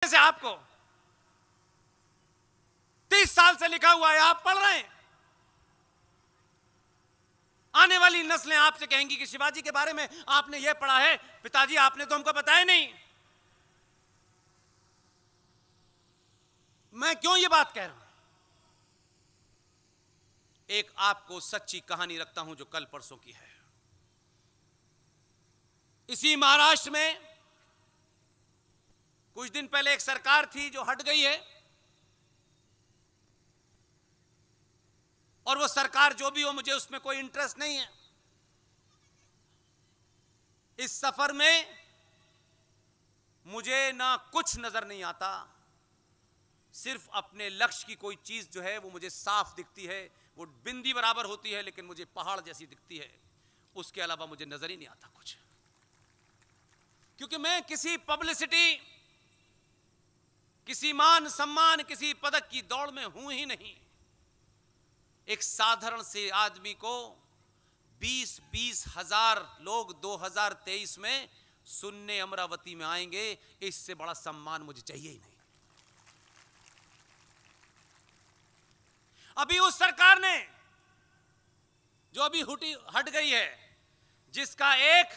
से आपको 30 साल से लिखा हुआ है, आप पढ़ रहे हैं। आने वाली नस्लें आपसे कहेंगी कि शिवाजी के बारे में आपने यह पढ़ा है, पिताजी आपने तो हमको बताया नहीं। मैं क्यों ये बात कह रहा हूं? एक आपको सच्ची कहानी रखता हूं जो कल परसों की है। इसी महाराष्ट्र में कुछ दिन पहले एक सरकार थी जो हट गई है, और वो सरकार जो भी हो मुझे उसमें कोई इंटरेस्ट नहीं है। इस सफर में मुझे ना कुछ नजर नहीं आता, सिर्फ अपने लक्ष्य की कोई चीज जो है वो मुझे साफ दिखती है। वो बिंदी बराबर होती है लेकिन मुझे पहाड़ जैसी दिखती है, उसके अलावा मुझे नजर ही नहीं आता कुछ। क्योंकि मैं किसी पब्लिसिटी, किसी मान सम्मान, किसी पदक की दौड़ में हूं ही नहीं। एक साधारण से आदमी को 20-20 हजार लोग 2023 में सुनने अमरावती में आएंगे, इससे बड़ा सम्मान मुझे चाहिए ही नहीं। अभी उस सरकार ने जो अभी हट गई है, जिसका एक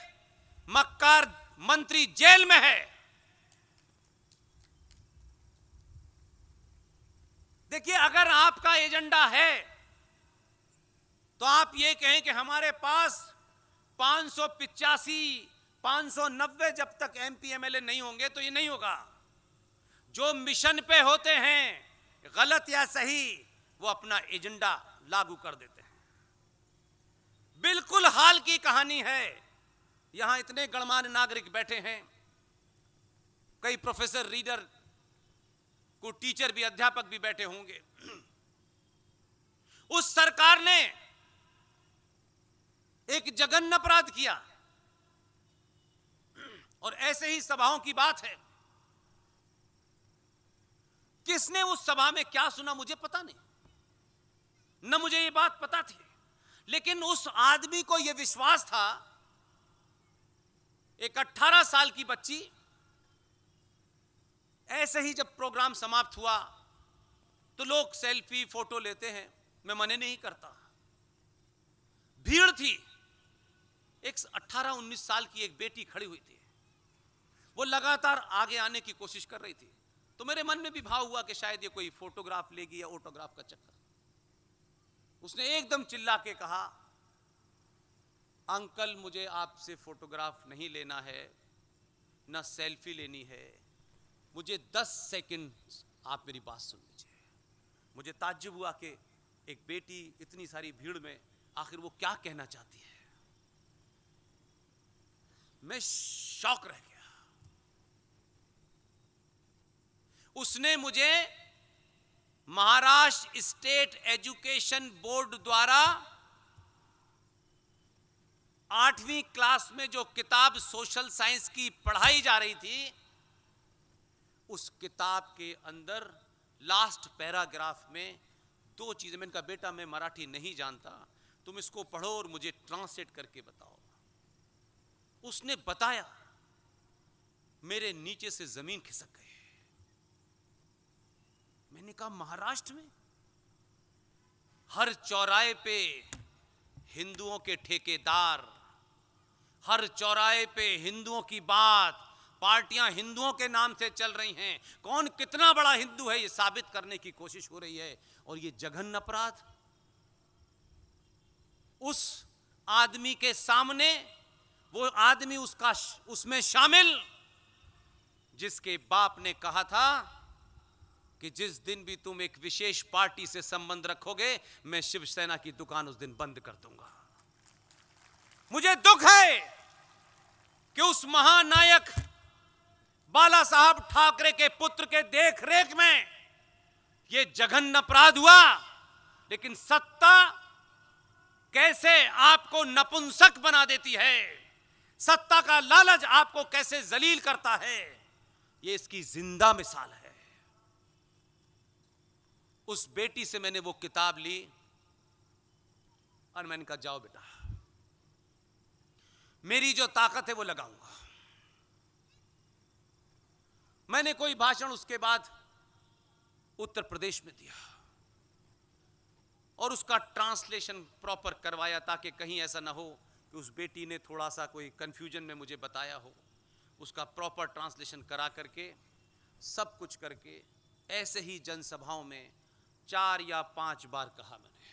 मक्कार मंत्री जेल में है। देखिए, अगर आपका एजेंडा है तो आप ये कहें कि हमारे पास 585, 590 जब तक एमपी एमएलए नहीं होंगे तो ये नहीं होगा। जो मिशन पे होते हैं, गलत या सही, वो अपना एजेंडा लागू कर देते हैं। बिल्कुल हाल की कहानी है। यहां इतने गणमान्य नागरिक बैठे हैं, कई प्रोफेसर, रीडर, को टीचर भी, अध्यापक भी बैठे होंगे। उस सरकार ने एक जघन्य अपराध किया, और ऐसे ही सभाओं की बात है। किसने उस सभा में क्या सुना मुझे पता नहीं, न मुझे ये बात पता थी, लेकिन उस आदमी को यह विश्वास था। एक 18 साल की बच्ची, ऐसे ही जब प्रोग्राम समाप्त हुआ तो लोग सेल्फी फोटो लेते हैं, मैं मना नहीं करता। भीड़ थी, एक 18-19 साल की एक बेटी खड़ी हुई थी, वो लगातार आगे आने की कोशिश कर रही थी। तो मेरे मन में भी भाव हुआ कि शायद ये कोई फोटोग्राफ लेगी या ऑटोग्राफ का चक्कर। उसने एकदम चिल्ला के कहा, अंकल मुझे आपसे फोटोग्राफ नहीं लेना है, ना सेल्फी लेनी है, मुझे 10 सेकंड आप मेरी बात सुन लीजिए। मुझे ताज्जुब हुआ कि एक बेटी इतनी सारी भीड़ में आखिर वो क्या कहना चाहती है। मैं शॉक रह गया। उसने मुझे महाराष्ट्र स्टेट एजुकेशन बोर्ड द्वारा 8वीं क्लास में जो किताब सोशल साइंस की पढ़ाई जा रही थी, उस किताब के अंदर लास्ट पैराग्राफ में 2 चीजें, मैंने कहा बेटा मैं मराठी नहीं जानता, तुम इसको पढ़ो और मुझे ट्रांसलेट करके बताओ। उसने बताया, मेरे नीचे से जमीन खिसक गई। मैंने कहा महाराष्ट्र में हर चौराहे पे हिंदुओं के ठेकेदार, हर चौराहे पे हिंदुओं की बात, पार्टियां हिंदुओं के नाम से चल रही हैं, कौन कितना बड़ा हिंदू है ये साबित करने की कोशिश हो रही है। और ये जघन्य अपराध उस आदमी के सामने, वो आदमी उसमें शामिल जिसके बाप ने कहा था कि जिस दिन भी तुम एक विशेष पार्टी से संबंध रखोगे, मैं शिवसेना की दुकान उस दिन बंद कर दूंगा। मुझे दुख है कि उस महानायक बाला साहब ठाकरे के पुत्र के देखरेख में यह जघन्य अपराध हुआ। लेकिन सत्ता कैसे आपको नपुंसक बना देती है, सत्ता का लालच आपको कैसे जलील करता है, यह इसकी जिंदा मिसाल है। उस बेटी से मैंने वो किताब ली और मैंने कहा जाओ बेटा, मेरी जो ताकत है वो लगाऊंगा। मैंने कोई भाषण उसके बाद उत्तर प्रदेश में दिया और उसका ट्रांसलेशन प्रॉपर करवाया ताकि कहीं ऐसा ना हो कि उस बेटी ने थोड़ा सा कोई कंफ्यूजन में मुझे बताया हो। उसका प्रॉपर ट्रांसलेशन करा करके सब कुछ करके ऐसे ही जनसभाओं में 4 या 5 बार कहा मैंने,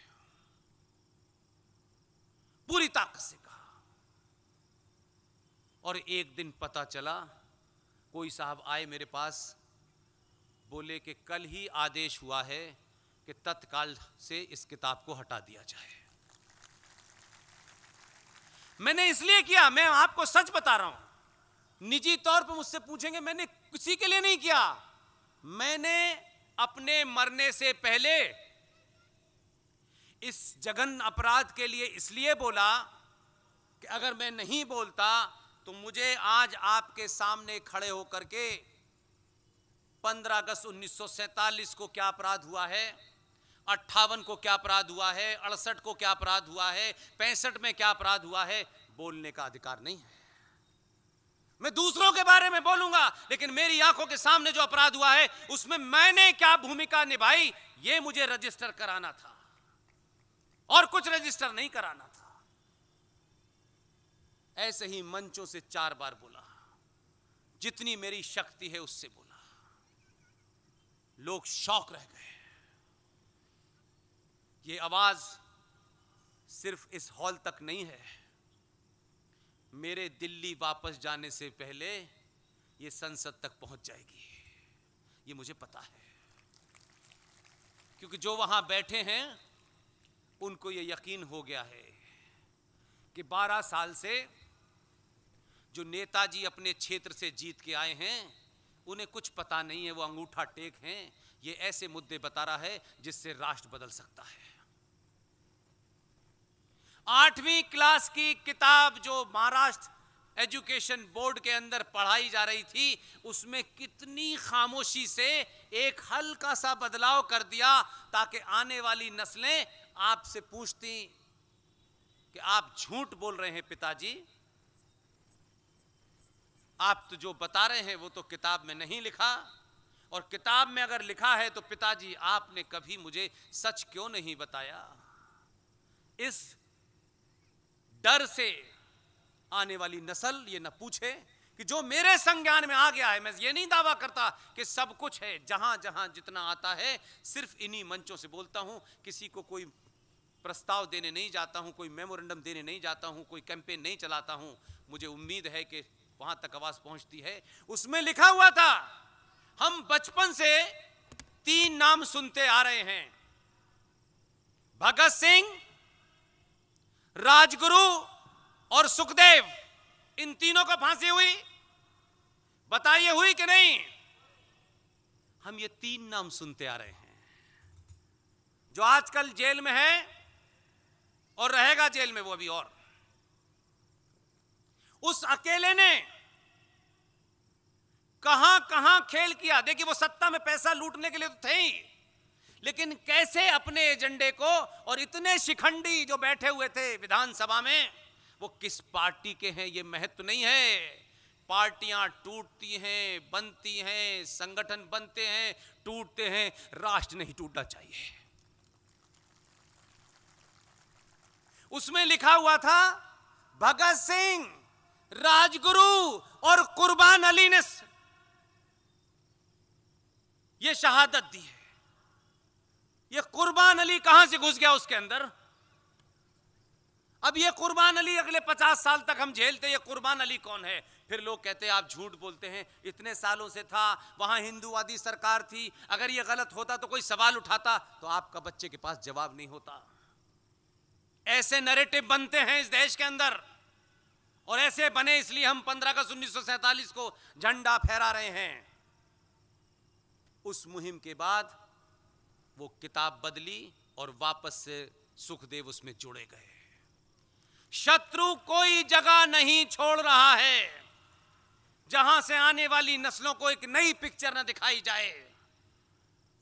पूरी ताकत से कहा। और एक दिन पता चला, कोई साहब आए मेरे पास, बोले कि कल ही आदेश हुआ है कि तत्काल से इस किताब को हटा दिया जाए। मैंने इसलिए किया, मैं आपको सच बता रहा हूं, निजी तौर पर मुझसे पूछेंगे, मैंने किसी के लिए नहीं किया। मैंने अपने मरने से पहले इस जघन्य अपराध के लिए इसलिए बोला कि अगर मैं नहीं बोलता तो मुझे आज आपके सामने खड़े होकर के 15 अगस्त 1947 को क्या अपराध हुआ है, 58 को क्या अपराध हुआ है, 68 को क्या अपराध हुआ है, 65 में क्या अपराध हुआ है, बोलने का अधिकार नहीं है। मैं दूसरों के बारे में बोलूंगा, लेकिन मेरी आंखों के सामने जो अपराध हुआ है उसमें मैंने क्या भूमिका निभाई, यह मुझे रजिस्टर कराना था और कुछ रजिस्टर नहीं कराना था। ऐसे ही मंचों से 4 बार बोला, जितनी मेरी शक्ति है उससे बोला। लोग शौक रह गए। ये आवाज सिर्फ इस हॉल तक नहीं है, मेरे दिल्ली वापस जाने से पहले ये संसद तक पहुंच जाएगी, ये मुझे पता है। क्योंकि जो वहां बैठे हैं उनको ये यकीन हो गया है कि 12 साल से जो नेताजी अपने क्षेत्र से जीत के आए हैं उन्हें कुछ पता नहीं है, वो अंगूठा टेक हैं। ये ऐसे मुद्दे बता रहा है जिससे राष्ट्र बदल सकता है। 8वीं क्लास की किताब जो महाराष्ट्र एजुकेशन बोर्ड के अंदर पढ़ाई जा रही थी, उसमें कितनी खामोशी से एक हल्का सा बदलाव कर दिया ताकि आने वाली नस्लें आपसे पूछती कि आप झूठ बोल रहे हैं पिताजी, आप तो जो बता रहे हैं वो तो किताब में नहीं लिखा, और किताब में अगर लिखा है तो पिताजी आपने कभी मुझे सच क्यों नहीं बताया। इस डर से आने वाली नस्ल ये न पूछे कि जो मेरे संज्ञान में आ गया है, मैं ये नहीं दावा करता कि सब कुछ है, जहां जहां जितना आता है सिर्फ इन्हीं मंचों से बोलता हूं, किसी को कोई प्रस्ताव देने नहीं जाता हूं, कोई मेमोरेंडम देने नहीं जाता हूं, कोई कैंपेन नहीं चलाता हूं। मुझे उम्मीद है कि वहां तक आवाज पहुंचती है। उसमें लिखा हुआ था, हम बचपन से 3 नाम सुनते आ रहे हैं, भगत सिंह, राजगुरु और सुखदेव। इन तीनों को फांसी हुई, बताइए हुई कि नहीं? हम ये 3 नाम सुनते आ रहे हैं। जो आजकल जेल में है और रहेगा जेल में वो अभी, और उस अकेले ने कहां कहां खेल किया। देखिए वो सत्ता में पैसा लूटने के लिए तो थे ही, लेकिन कैसे अपने एजेंडे को, और इतने शिखंडी जो बैठे हुए थे विधानसभा में, वो किस पार्टी के हैं ये महत्व नहीं है। पार्टियां टूटती हैं, बनती हैं, संगठन बनते हैं, टूटते हैं, राष्ट्र नहीं टूटना चाहिए। उसमें लिखा हुआ था भगत सिंह, राजगुरु और कुर्बान अली ने ये शहादत दी है। ये कुर्बान अली कहां से घुस गया उसके अंदर? अब ये कुर्बान अली अगले 50 साल तक हम झेलते, ये कुर्बान अली कौन है? फिर लोग कहते हैं आप झूठ बोलते हैं, इतने सालों से था, वहां हिंदूवादी सरकार थी, अगर ये गलत होता तो कोई सवाल उठाता तो आपका बच्चे के पास जवाब नहीं होता। ऐसे नैरेटिव बनते हैं इस देश के अंदर, और ऐसे बने इसलिए हम 15 अगस्त 1947 को झंडा फहरा रहे हैं। उस मुहिम के बाद वो किताब बदली और वापस से सुखदेव उसमें जुड़े गए। शत्रु कोई जगह नहीं छोड़ रहा है जहां से आने वाली नस्लों को एक नई पिक्चर न दिखाई जाए।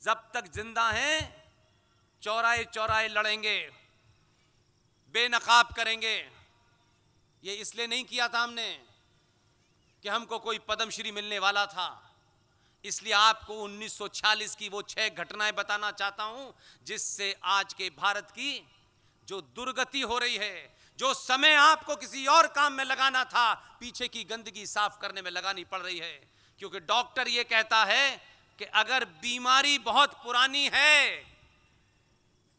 जब तक जिंदा हैं चौराहे चौराहे लड़ेंगे, बेनकाब करेंगे। ये इसलिए नहीं किया था हमने कि हमको कोई पद्मश्री मिलने वाला था, इसलिए आपको 1946 की वो 6 घटनाएं बताना चाहता हूं जिससे आज के भारत की जो दुर्गति हो रही है, जो समय आपको किसी और काम में लगाना था, पीछे की गंदगी साफ करने में लगानी पड़ रही है। क्योंकि डॉक्टर ये कहता है कि अगर बीमारी बहुत पुरानी है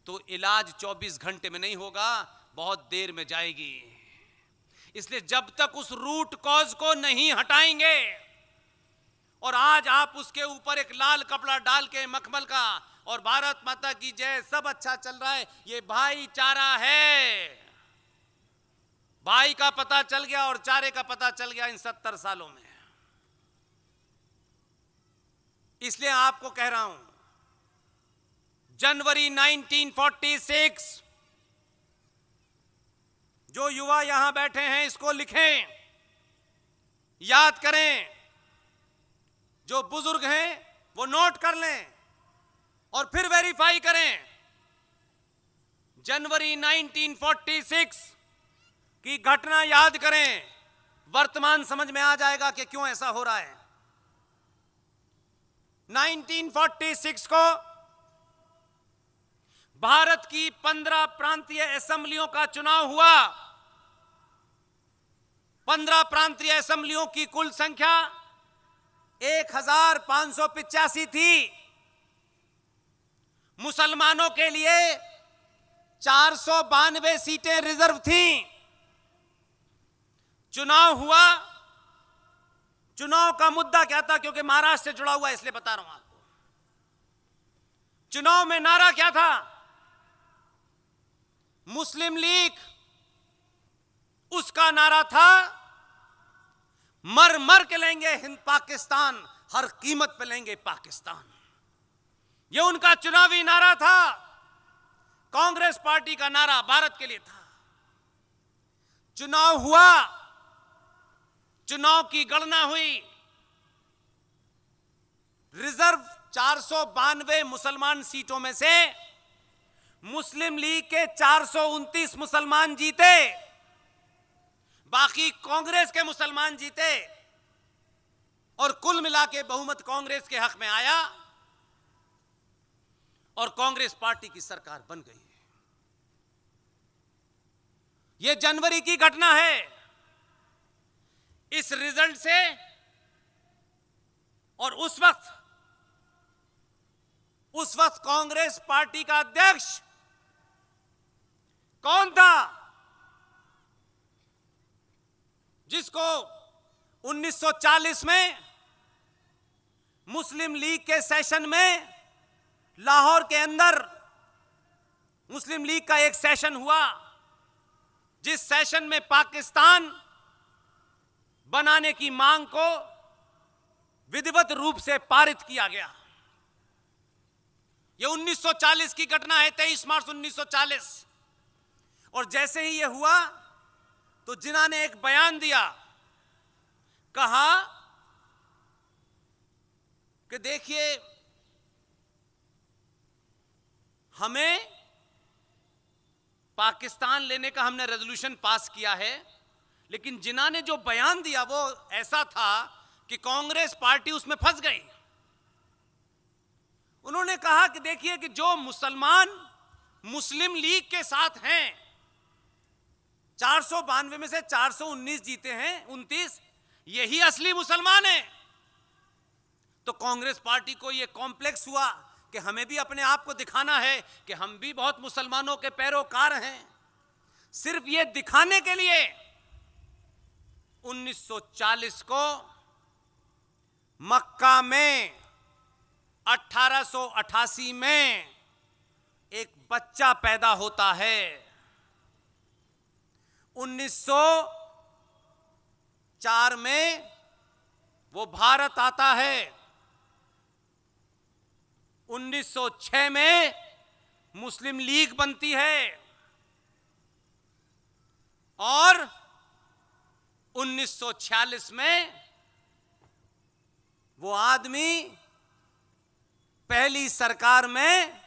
तो इलाज 24 घंटे में नहीं होगा, बहुत देर में जाएगी। इसलिए जब तक उस रूट कॉज को नहीं हटाएंगे, और आज आप उसके ऊपर एक लाल कपड़ा डाल के मखमल का और भारत माता की जय सब अच्छा चल रहा है, ये भाईचारा है। भाई का पता चल गया और चारे का पता चल गया इन 70 सालों में। इसलिए आपको कह रहा हूं, जनवरी 1946 जो युवा यहां बैठे हैं इसको लिखें, याद करें, जो बुजुर्ग हैं वो नोट कर लें और फिर वेरीफाई करें। जनवरी 1946 की घटना याद करें, वर्तमान समझ में आ जाएगा कि क्यों ऐसा हो रहा है। 1946 को भारत की 15 प्रांतीय असेंबलियों का चुनाव हुआ। 15 प्रांतीय असेंबलियों की कुल संख्या 1585 थी। मुसलमानों के लिए 492 सीटें रिजर्व थीं। चुनाव हुआ। चुनाव का मुद्दा क्या था? क्योंकि महाराष्ट्र से जुड़ा हुआ है इसलिए बता रहा हूं आपको। चुनाव में नारा क्या था? मुस्लिम लीग, उसका नारा था मर मर के लेंगे हिंद पाकिस्तान, हर कीमत पे लेंगे पाकिस्तान। यह उनका चुनावी नारा था। कांग्रेस पार्टी का नारा भारत के लिए था। चुनाव हुआ, चुनाव की गणना हुई, रिजर्व 492 मुसलमान सीटों में से मुस्लिम लीग के 429 मुसलमान जीते, बाकी कांग्रेस के मुसलमान जीते, और कुल मिला के बहुमत कांग्रेस के हक में आया और कांग्रेस पार्टी की सरकार बन गई। यह जनवरी की घटना है। इस रिजल्ट से, और उस वक्त कांग्रेस पार्टी का अध्यक्ष कौन था? जिसको 1940 में मुस्लिम लीग के सेशन में लाहौर के अंदर मुस्लिम लीग का एक सेशन हुआ, जिस सेशन में पाकिस्तान बनाने की मांग को विधिवत रूप से पारित किया गया। यह 1940 की घटना है, 23 मार्च 1940। और जैसे ही यह हुआ तो जिन्ना ने एक बयान दिया, कहा कि देखिए हमें पाकिस्तान लेने का हमने रेजोल्यूशन पास किया है, लेकिन जिन्ना ने जो बयान दिया वो ऐसा था कि कांग्रेस पार्टी उसमें फंस गई। उन्होंने कहा कि देखिए कि जो मुसलमान मुस्लिम लीग के साथ हैं, 492 में से 419 जीते हैं, 29, यही असली मुसलमान हैं। तो कांग्रेस पार्टी को यह कॉम्प्लेक्स हुआ कि हमें भी अपने आप को दिखाना है कि हम भी बहुत मुसलमानों के पैरोकार हैं। सिर्फ यह दिखाने के लिए 1940 को मक्का में 1888 में एक बच्चा पैदा होता है। 1904 में वो भारत आता है। 1906 में मुस्लिम लीग बनती है और 1946 में वो आदमी पहली सरकार में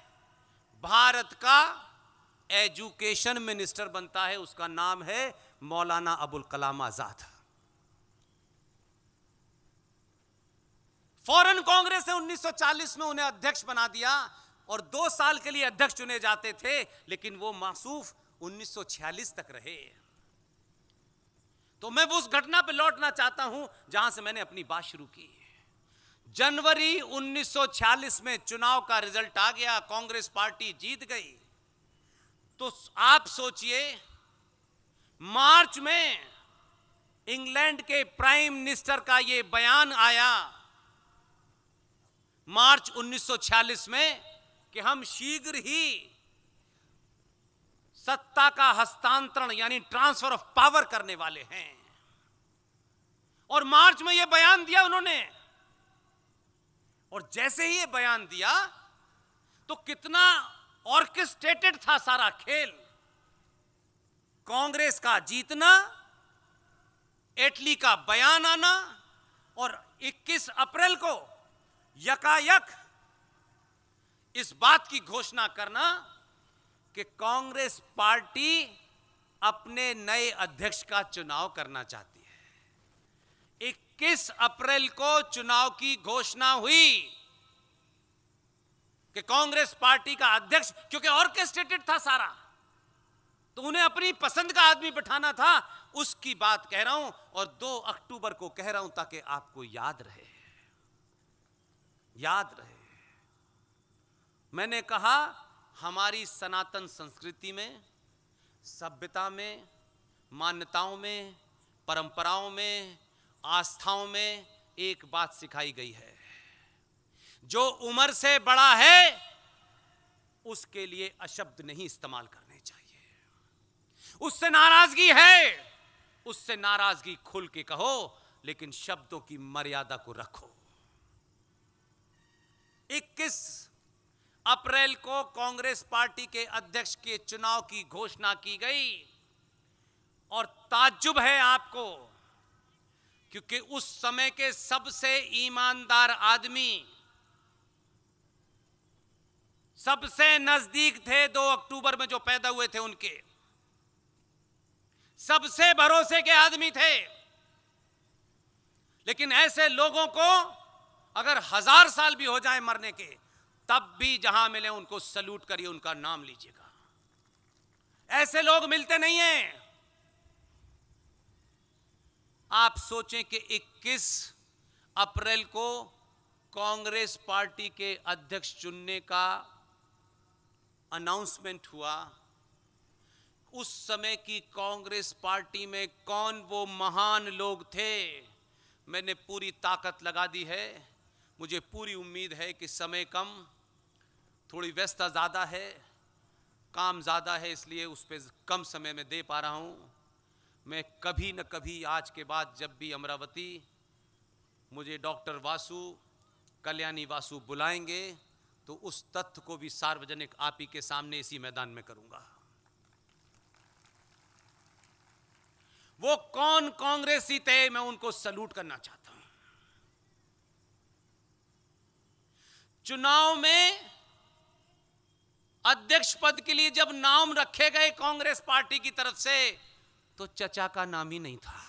भारत का एजुकेशन मिनिस्टर बनता है। उसका नाम है मौलाना अबुल कलाम आजाद। फौरन कांग्रेस ने 1940 में उन्हें अध्यक्ष बना दिया और 2 साल के लिए अध्यक्ष चुने जाते थे, लेकिन वो मौसूफ 1946 तक रहे। तो मैं उस घटना पे लौटना चाहता हूं जहां से मैंने अपनी बात शुरू की। जनवरी 1946 में चुनाव का रिजल्ट आ गया, कांग्रेस पार्टी जीत गई। तो आप सोचिए, मार्च में इंग्लैंड के प्राइम मिनिस्टर का यह बयान आया, मार्च 1946 में, कि हम शीघ्र ही सत्ता का हस्तांतरण यानी ट्रांसफर ऑफ पावर करने वाले हैं। और मार्च में यह बयान दिया उन्होंने। और जैसे ही यह बयान दिया तो कितना ऑर्केस्ट्रेटेड था सारा खेल। कांग्रेस का जीतना, एटली का बयान आना और 21 अप्रैल को यकायक इस बात की घोषणा करना कि कांग्रेस पार्टी अपने नए अध्यक्ष का चुनाव करना चाहती है। 21 अप्रैल को चुनाव की घोषणा हुई कि कांग्रेस पार्टी का अध्यक्ष, क्योंकि ऑर्केस्ट्रेटेड था सारा, तो उन्हें अपनी पसंद का आदमी बिठाना था, उसकी बात कह रहा हूं। और 2 अक्टूबर को कह रहा हूं ताकि आपको याद रहे, याद रहे। मैंने कहा, हमारी सनातन संस्कृति में, सभ्यता में, मान्यताओं में, परंपराओं में, आस्थाओं में एक बात सिखाई गई है, जो उम्र से बड़ा है उसके लिए अशब्द नहीं इस्तेमाल करने चाहिए। उससे नाराजगी है, उससे नाराजगी खुल के कहो, लेकिन शब्दों की मर्यादा को रखो। 21 अप्रैल को कांग्रेस पार्टी के अध्यक्ष के चुनाव की घोषणा की गई। और ताज्जुब है आपको, क्योंकि उस समय के सबसे ईमानदार आदमी, सबसे नजदीक थे 2 अक्टूबर में जो पैदा हुए थे, उनके सबसे भरोसे के आदमी थे। लेकिन ऐसे लोगों को अगर 1000 साल भी हो जाए मरने के, तब भी जहां मिले उनको सल्यूट करिए, उनका नाम लीजिएगा। ऐसे लोग मिलते नहीं हैं। आप सोचें कि 21 अप्रैल को कांग्रेस पार्टी के अध्यक्ष चुनने का अनाउंसमेंट हुआ। उस समय की कांग्रेस पार्टी में कौन वो महान लोग थे, मैंने पूरी ताकत लगा दी है। मुझे पूरी उम्मीद है कि समय कम, थोड़ी व्यस्तता ज़्यादा है, काम ज़्यादा है, इसलिए उस पर कम समय में दे पा रहा हूँ। मैं कभी न कभी आज के बाद जब भी अमरावती मुझे डॉक्टर वासु, कल्याणी वासु बुलाएंगे, तो उस तथ्य को भी सार्वजनिक आप ही के सामने इसी मैदान में करूँगा। वो कौन कांग्रेसी थे, मैं उनको सल्यूट करना चाहता हूं। चुनाव में अध्यक्ष पद के लिए जब नाम रखे गए कांग्रेस पार्टी की तरफ से, तो चचा का नाम ही नहीं था।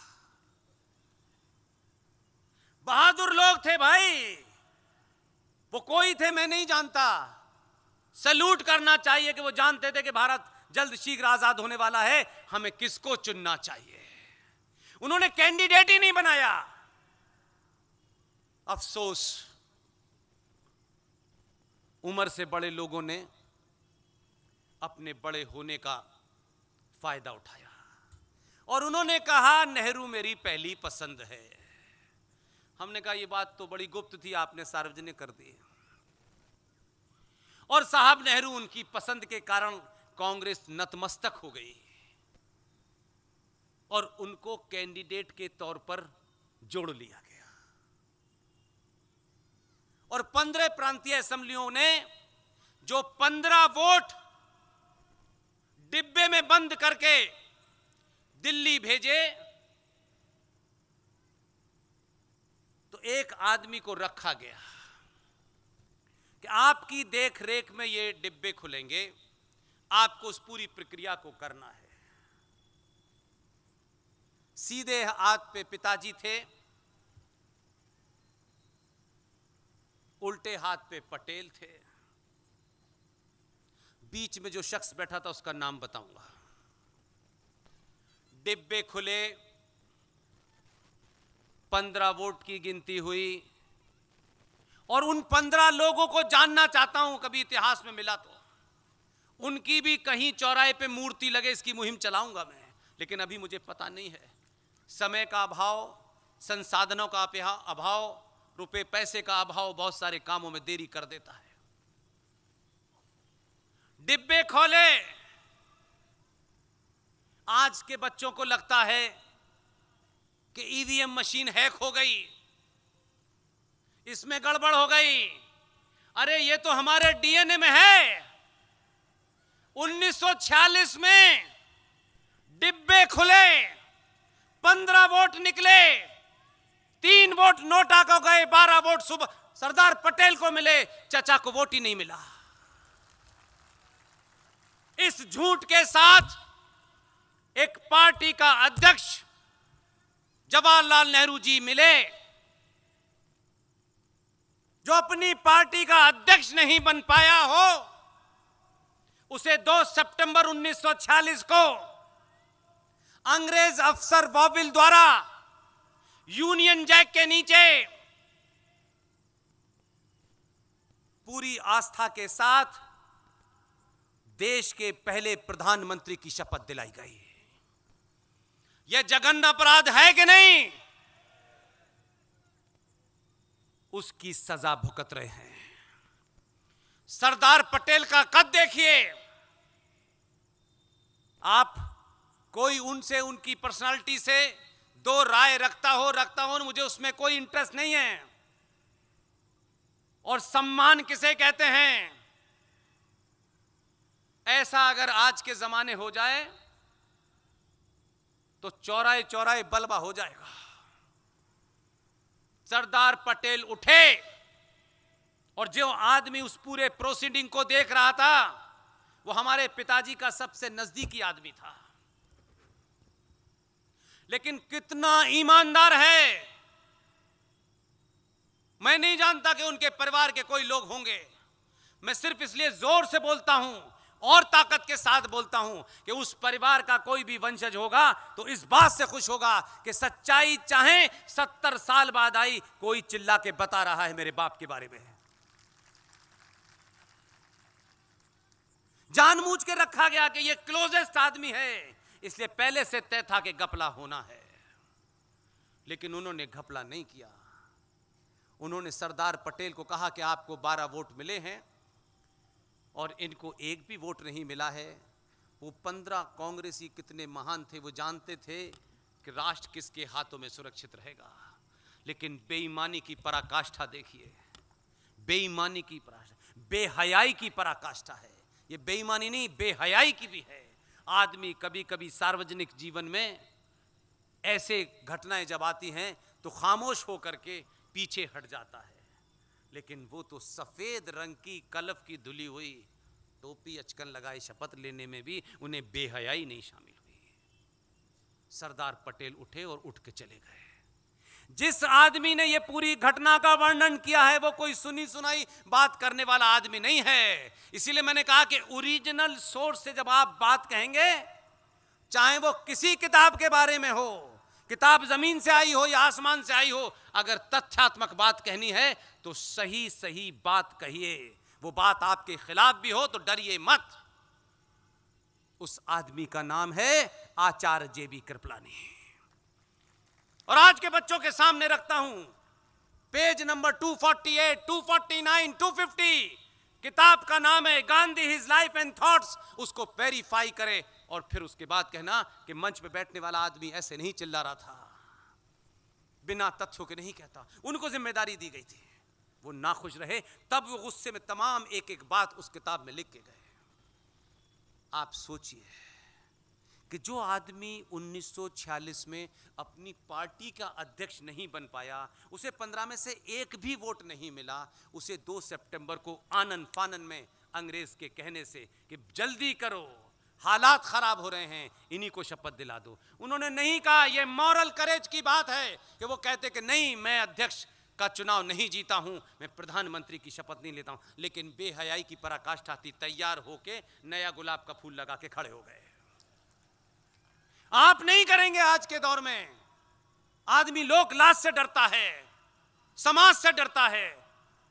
बहादुर लोग थे भाई, वो कोई थे मैं नहीं जानता। सल्यूट करना चाहिए कि वो जानते थे कि भारत जल्द शीघ्र आजाद होने वाला है, हमें किसको चुनना चाहिए। उन्होंने कैंडिडेट ही नहीं बनाया। अफसोस, उम्र से बड़े लोगों ने अपने बड़े होने का फायदा उठाया और उन्होंने कहा, नेहरू मेरी पहली पसंद है। हमने कहा ये बात तो बड़ी गुप्त थी, आपने सार्वजनिक कर दी। और साहब नेहरू उनकी पसंद के कारण कांग्रेस नतमस्तक हो गई और उनको कैंडिडेट के तौर पर जोड़ लिया गया। और 15 प्रांतीय असेंबलियों ने जो 15 वोट डिब्बे में बंद करके दिल्ली भेजे, तो एक आदमी को रखा गया कि आपकी देखरेख में ये डिब्बे खुलेंगे, आपको उस पूरी प्रक्रिया को करना है। सीधे हाथ पे पिताजी थे, उल्टे हाथ पे पटेल थे। बीच में जो शख्स बैठा था उसका नाम बताऊंगा। डिब्बे खुले, 15 वोट की गिनती हुई और उन 15 लोगों को जानना चाहता हूं, कभी इतिहास में मिला तो उनकी भी कहीं चौराहे पे मूर्ति लगे, इसकी मुहिम चलाऊंगा मैं। लेकिन अभी मुझे पता नहीं है, समय का अभाव, संसाधनों का अभाव, रुपए पैसे का अभाव बहुत सारे कामों में देरी कर देता है। डिब्बे खोले, आज के बच्चों को लगता है कि ईवीएम मशीन हैक हो गई, इसमें गड़बड़ हो गई। अरे ये तो हमारे डीएनए में है। 1946 में डिब्बे खुले, 15 वोट निकले, 3 वोट नोटा को गए, 12 वोट सुबह सरदार पटेल को मिले, चाचा को वोट ही नहीं मिला। इस झूठ के साथ एक पार्टी का अध्यक्ष जवाहरलाल नेहरू जी मिले, जो अपनी पार्टी का अध्यक्ष नहीं बन पाया हो, उसे 2 सितंबर 1946 को अंग्रेज अफसर बॉबिल द्वारा यूनियन जैक के नीचे पूरी आस्था के साथ देश के पहले प्रधानमंत्री की शपथ दिलाई गई। यह जघन्य अपराध है कि नहीं? उसकी सजा भुगत रहे हैं। सरदार पटेल का कद देखिए आप। कोई उनसे, उनकी पर्सनालिटी से दो राय रखता हो, मुझे उसमें कोई इंटरेस्ट नहीं है। और सम्मान किसे कहते हैं, ऐसा अगर आज के जमाने हो जाए तो चौराहे चौराहे बलबा हो जाएगा। सरदार पटेल उठे और जो आदमी उस पूरे प्रोसीडिंग को देख रहा था वो हमारे पिताजी का सबसे नजदीकी आदमी था। लेकिन कितना ईमानदार है, मैं नहीं जानता कि उनके परिवार के कोई लोग होंगे। मैं सिर्फ इसलिए जोर से बोलता हूं और ताकत के साथ बोलता हूं कि उस परिवार का कोई भी वंशज होगा तो इस बात से खुश होगा कि सच्चाई चाहे 70 साल बाद आई, कोई चिल्ला के बता रहा है मेरे बाप के बारे में। जानबूझ के रखा गया कि ये क्लोजेस्ट आदमी है, इसलिए पहले से तय था कि घपला होना है। लेकिन उन्होंने घपला नहीं किया। उन्होंने सरदार पटेल को कहा कि आपको 12 वोट मिले हैं और इनको एक भी वोट नहीं मिला है। वो 15 कांग्रेसी कितने महान थे, वो जानते थे कि राष्ट्र किसके हाथों में सुरक्षित रहेगा। लेकिन बेईमानी की पराकाष्ठा देखिए, बेईमानी की पराकाष्ठा, बेहयाई की पराकाष्ठा है। ये बेईमानी नहीं, बेहयाई की भी है। आदमी कभी कभी सार्वजनिक जीवन में ऐसे घटनाएं जब आती हैं तो खामोश होकर के पीछे हट जाता है। लेकिन वो तो सफेद रंग की कलफ की धुली हुई टोपी अचकन लगाए शपथ लेने में भी उन्हें बेहयाई नहीं शामिल हुई। सरदार पटेल उठे और उठ के चले गए। जिस आदमी ने ये पूरी घटना का वर्णन किया है वो कोई सुनी सुनाई बात करने वाला आदमी नहीं है। इसीलिए मैंने कहा कि ओरिजिनल सोर्स से जब आप बात कहेंगे, चाहे वो किसी किताब के बारे में हो, किताब जमीन से आई हो या आसमान से आई हो, अगर तथ्यात्मक बात कहनी है तो सही सही बात कहिए। वो बात आपके खिलाफ भी हो तो डरिए मत। उस आदमी का नाम है आचार्य जेबी कृपलानी। और आज के बच्चों के सामने रखता हूं पेज नंबर 248, 249, 250। किताब का नाम है Gandhi his life and thoughts. उसको वेरीफाई करें और फिर उसके बाद कहना कि मंच पे बैठने वाला आदमी ऐसे नहीं चिल्ला रहा था, बिना तथ्यों के नहीं कहता। उनको जिम्मेदारी दी गई थी, वो नाखुश रहे, तब वो गुस्से में तमाम एक एक बात उस किताब में लिख के गए। आप सोचिए कि जो आदमी 1946 में अपनी पार्टी का अध्यक्ष नहीं बन पाया, उसे 15 में से एक भी वोट नहीं मिला, उसे 2 सितंबर को आनन फानन में अंग्रेज के कहने से कि जल्दी करो, हालात खराब हो रहे हैं, इन्हीं को शपथ दिला दो। उन्होंने नहीं कहा, यह मॉरल करेज की बात है कि वो कहते कि नहीं मैं अध्यक्ष का चुनाव नहीं जीता हूं, मैं प्रधानमंत्री की शपथ नहीं लेता हूं। लेकिन बेहयाई की पराकाष्ठा थी, तैयार होके नया गुलाब का फूल लगा के खड़े हो गए। आप नहीं करेंगे। आज के दौर में आदमी लोक लाज से डरता है, समाज से डरता है,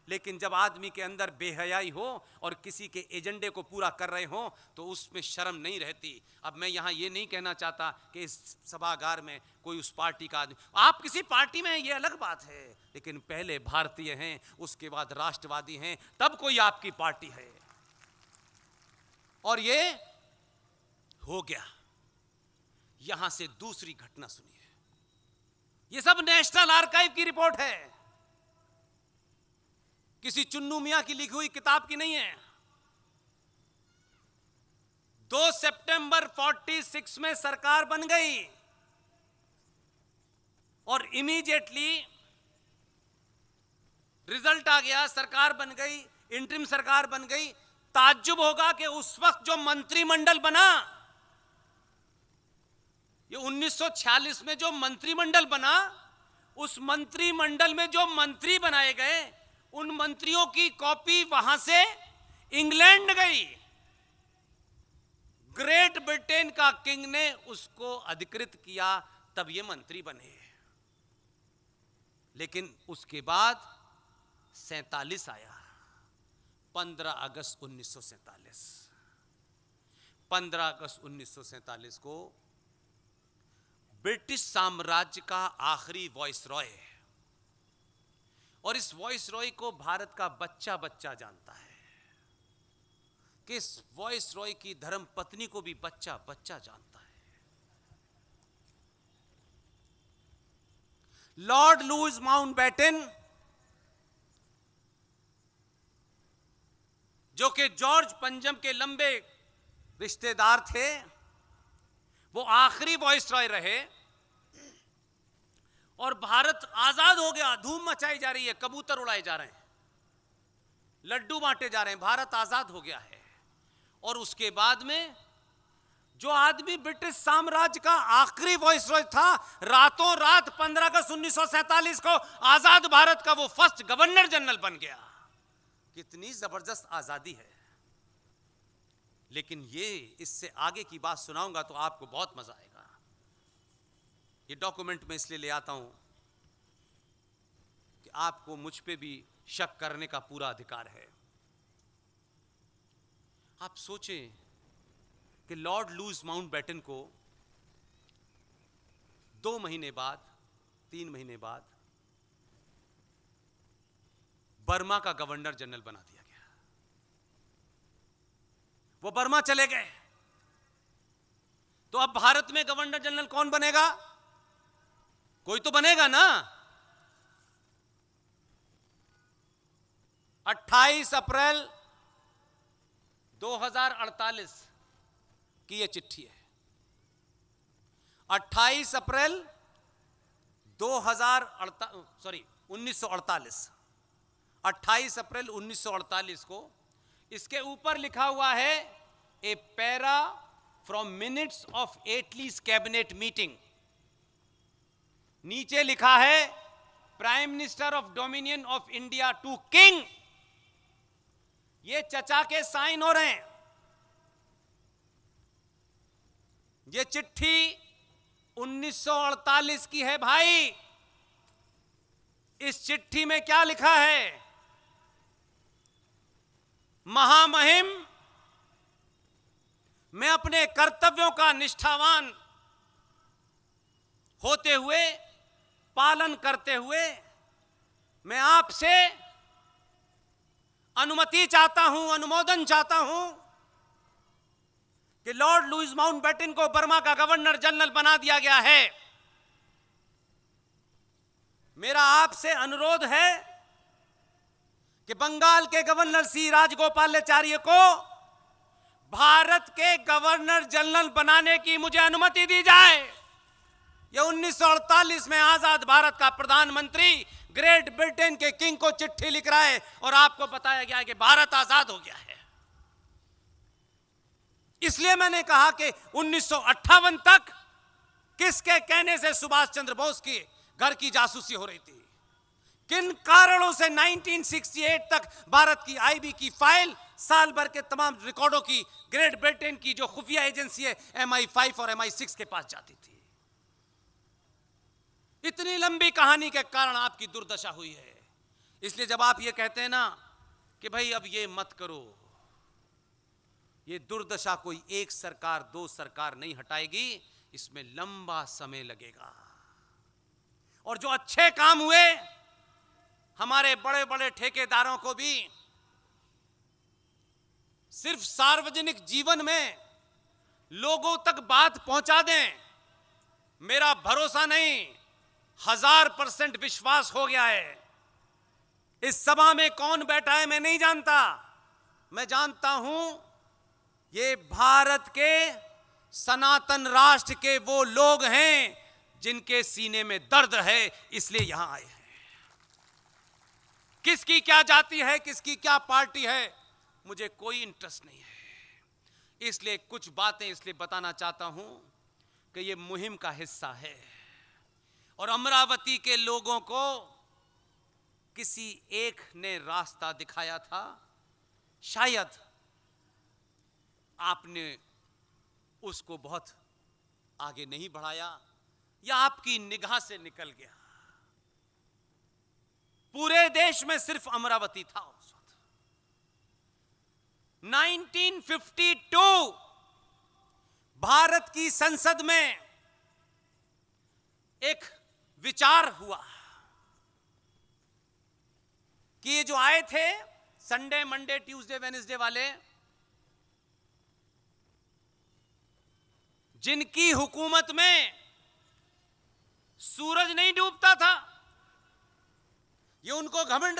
लेकिन जब आदमी के अंदर बेहयाई हो और किसी के एजेंडे को पूरा कर रहे हो तो उसमें शर्म नहीं रहती। अब मैं यहां यह नहीं कहना चाहता कि इस सभागार में कोई उस पार्टी का आदमी, आप किसी पार्टी में हैं यह अलग बात है, लेकिन पहले भारतीय हैं, उसके बाद राष्ट्रवादी हैं, तब कोई आपकी पार्टी है। और ये हो गया। यहां से दूसरी घटना सुनिए, यह सब नेशनल आर्काइव की रिपोर्ट है, किसी चुन्नू मियां की लिखी हुई किताब की नहीं है। 2 सितंबर 46 में सरकार बन गई और इमीडिएटली रिजल्ट आ गया, सरकार बन गई, इंटरिम सरकार बन गई। ताज्जुब होगा कि उस वक्त जो मंत्रिमंडल बना, ये 1946 में जो मंत्रिमंडल बना, उस मंत्रिमंडल में जो मंत्री बनाए गए, उन मंत्रियों की कॉपी वहां से इंग्लैंड गई। ग्रेट ब्रिटेन का किंग ने उसको अधिकृत किया, तब ये मंत्री बने। लेकिन उसके बाद 47 आया, 15 अगस्त 1947। 15 अगस्त 1947 को ब्रिटिश साम्राज्य का आखिरी वॉइसरॉय, और इस वॉइसरॉय को भारत का बच्चा बच्चा जानता है, कि इस वॉइसरॉय की धर्म पत्नी को भी बच्चा बच्चा जानता है। लॉर्ड लुईस माउंटबेटन, जो कि जॉर्ज पंजम के लंबे रिश्तेदार थे, वो आखिरी वॉइसरॉय रहे। और भारत आजाद हो गया, धूम मचाई जा रही है, कबूतर उड़ाए जा रहे हैं, लड्डू बांटे जा रहे हैं, भारत आजाद हो गया है। और उसके बाद में जो आदमी ब्रिटिश साम्राज्य का आखिरी वॉइसरॉय था, रातों रात 15 अगस्त 1947 को आजाद भारत का वो फर्स्ट गवर्नर जनरल बन गया। कितनी जबरदस्त आजादी है। लेकिन ये, इससे आगे की बात सुनाऊंगा तो आपको बहुत मजा आएगा। ये डॉक्यूमेंट में इसलिए ले आता हूं कि आपको मुझ पे भी शक करने का पूरा अधिकार है। आप सोचें कि लॉर्ड लुईस माउंटबेटन को 2 महीने बाद, 3 महीने बाद बर्मा का गवर्नर जनरल बना दिया गया। वो बर्मा चले गए, तो अब भारत में गवर्नर जनरल कौन बनेगा? कोई तो बनेगा ना। 28 अप्रैल 2048 की यह चिट्ठी है। 28 अप्रैल 1948, 28 अप्रैल 1948 को इसके ऊपर लिखा हुआ है, a para from minutes of Attlee's cabinet meeting. नीचे लिखा है, prime minister of dominion of India to king. ये चचा के साइन हो रहे हैं। ये चिट्ठी 1948 की है भाई। इस चिट्ठी में क्या लिखा है? महामहिम, मैं अपने कर्तव्यों का निष्ठावान होते हुए, पालन करते हुए, मैं आपसे अनुमति चाहता हूं, अनुमोदन चाहता हूं कि लॉर्ड लुईस माउंटबेटन को बर्मा का गवर्नर जनरल बना दिया गया है। मेरा आपसे अनुरोध है कि बंगाल के गवर्नर सी राजगोपालाचार्य को भारत के गवर्नर जनरल बनाने की मुझे अनुमति दी जाए। यह 1948 में आजाद भारत का प्रधानमंत्री ग्रेट ब्रिटेन के किंग को चिट्ठी लिख रहा है और आपको बताया गया है कि भारत आजाद हो गया है। इसलिए मैंने कहा कि 1958 तक किसके कहने से सुभाष चंद्र बोस की घर की जासूसी हो रही थी, किन कारणों से 1968 तक भारत की आईबी की फाइल साल भर के तमाम रिकॉर्डों की ग्रेट ब्रिटेन की जो खुफिया एजेंसी है MI5 और MI6 के पास जाती थी। इतनी लंबी कहानी के कारण आपकी दुर्दशा हुई है। इसलिए जब आप ये कहते हैं ना कि भाई अब ये मत करो, ये दुर्दशा कोई एक सरकार दो सरकार नहीं हटाएगी, इसमें लंबा समय लगेगा। और जो अच्छे काम हुए, हमारे बड़े बड़े ठेकेदारों को भी सिर्फ सार्वजनिक जीवन में लोगों तक बात पहुंचा दें, मेरा भरोसा नहीं, 1000% विश्वास हो गया है। इस सभा में कौन बैठा है मैं नहीं जानता, मैं जानता हूं ये भारत के सनातन राष्ट्र के वो लोग हैं जिनके सीने में दर्द है, इसलिए यहां आए हैं। किसकी क्या जाति है, किसकी क्या पार्टी है, मुझे कोई इंटरेस्ट नहीं है। इसलिए कुछ बातें इसलिए बताना चाहता हूं कि ये मुहिम का हिस्सा है और अमरावती के लोगों को किसी एक ने रास्ता दिखाया था, शायद आपने उसको बहुत आगे नहीं बढ़ाया या आपकी निगाह से निकल गया। पूरे देश में सिर्फ अमरावती था उस वक्त। 1952 भारत की संसद में एक विचार हुआ कि ये जो आए थे संडे मंडे ट्यूसडे वेडनेसडे वाले, जिनकी हुकूमत में सूरज नहीं डूबता था, ये उनको घमंड